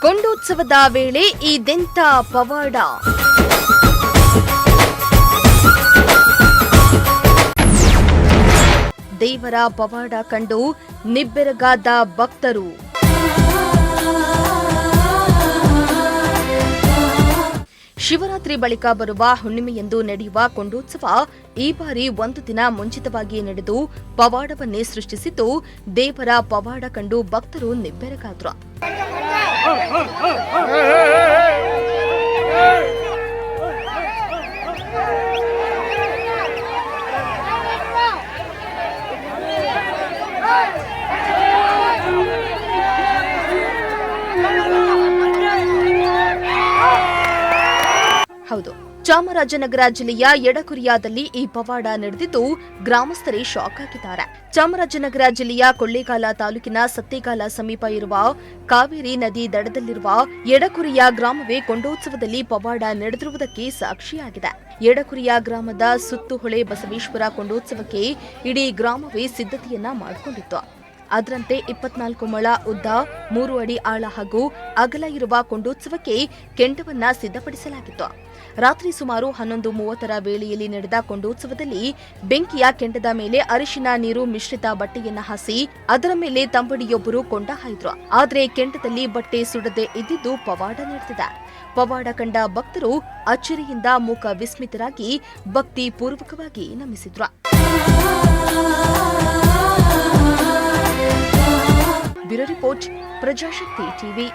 ಕೊಂಡೋತ್ಸವದ ವೇಳೆ ಇದೆಂಥ ಪವಾಡ. ದೇವರ ಪವಾಡ ಕಂಡು ನಿಬ್ಬೆರಗಾದ ಭಕ್ತರು. ಶಿವರಾತ್ರಿ ಬಳಿಕ ಬರುವ ಹುಣ್ಣಿಮೆಯಂದು ನಡೆಯುವ ಕೊಂಡೋತ್ಸವ ಈ ಬಾರಿ ಒಂದು ದಿನ ಮುಂಚಿತವಾಗಿ ನಡೆದು ಪವಾಡವನ್ನೇ ಸೃಷ್ಟಿಸಿದ್ದು, ದೇವರ ಪವಾಡ ಕಂಡು ಭಕ್ತರು ನಿಬ್ಬೆರಗಾದ್ರು. ಹೌದು, ಚಾಮರಾಜನಗರ ಜಿಲ್ಲೆಯ ಯಡಕುರಿಯಾದಲ್ಲಿ ಈ ಪವಾಡ ನಡೆದಿದ್ದು ಗ್ರಾಮಸ್ಥರೇ ಶಾಕ್ ಆಗಿದ್ದಾರೆ. ಚಾಮರಾಜನಗರ ಜಿಲ್ಲೆಯ ಕೊಳ್ಳೇಗಾಲ ತಾಲೂಕಿನ ಸತ್ತೇಗಾಲ ಸಮೀಪ ಇರುವ ಕಾವೇರಿ ನದಿ ದಡದಲ್ಲಿರುವ ಯಡಕುರಿಯ ಗ್ರಾಮವೇ ಕೊಂಡೋತ್ಸವದಲ್ಲಿ ಪವಾಡ ನಡೆದಿರುವುದಕ್ಕೆ ಸಾಕ್ಷಿಯಾಗಿದೆ. ಯಡಕುರಿಯ ಗ್ರಾಮದ ಸುತ್ತುಹೊಳೆ ಬಸವೇಶ್ವರ ಕೊಂಡೋತ್ಸವಕ್ಕೆ ಇಡೀ ಗ್ರಾಮವೇ ಸಿದ್ಧತೆಯನ್ನ ಮಾಡಿಕೊಂಡಿತ್ತು. ಅದರಂತೆ 24 ಮೊಳ ಉದ್ದ, 3 ಅಡಿ ಆಳ ಹಾಗೂ ಅಗಲ ಇರುವ ಕೊಂಡೋತ್ಸವಕ್ಕೆ ಕೆಂಡವನ್ನ ಸಿದ್ಧಪಡಿಸಲಾಗಿತ್ತು. ರಾತ್ರಿ ಸುಮಾರು 11:30 ವೇಳೆಯಲ್ಲಿ ನಡೆದ ಕೊಂಡೋತ್ಸವದಲ್ಲಿ ಬೆಂಕಿಯ ಕೆಂಡದ ಮೇಲೆ ಅರಿಶಿನ ನೀರು ಮಿಶ್ರಿತ ಬಟ್ಟೆಯನ್ನ ಹಾಸಿ ಅದರ ಮೇಲೆ ತಂಬಡಿಯೊಬ್ಬರು ಕೊಂಡ ಹಾಯ್ದ್ರು. ಆದರೆ ಕೆಂಡದಲ್ಲಿ ಬಟ್ಟೆ ಸುಡದೆ ಇದ್ದಿದ್ದು ಪವಾಡ ನಡೆದಿದೆ. ಪವಾಡ ಕಂಡ ಭಕ್ತರು ಅಚ್ಚರಿಯಿಂದ ಮೂಕ ವಿಸ್ಮಿತರಾಗಿ ಭಕ್ತಿ ಪೂರ್ವಕವಾಗಿ ನಮಿಸಿದ್ರು. Bureau report, Prajashakti TV.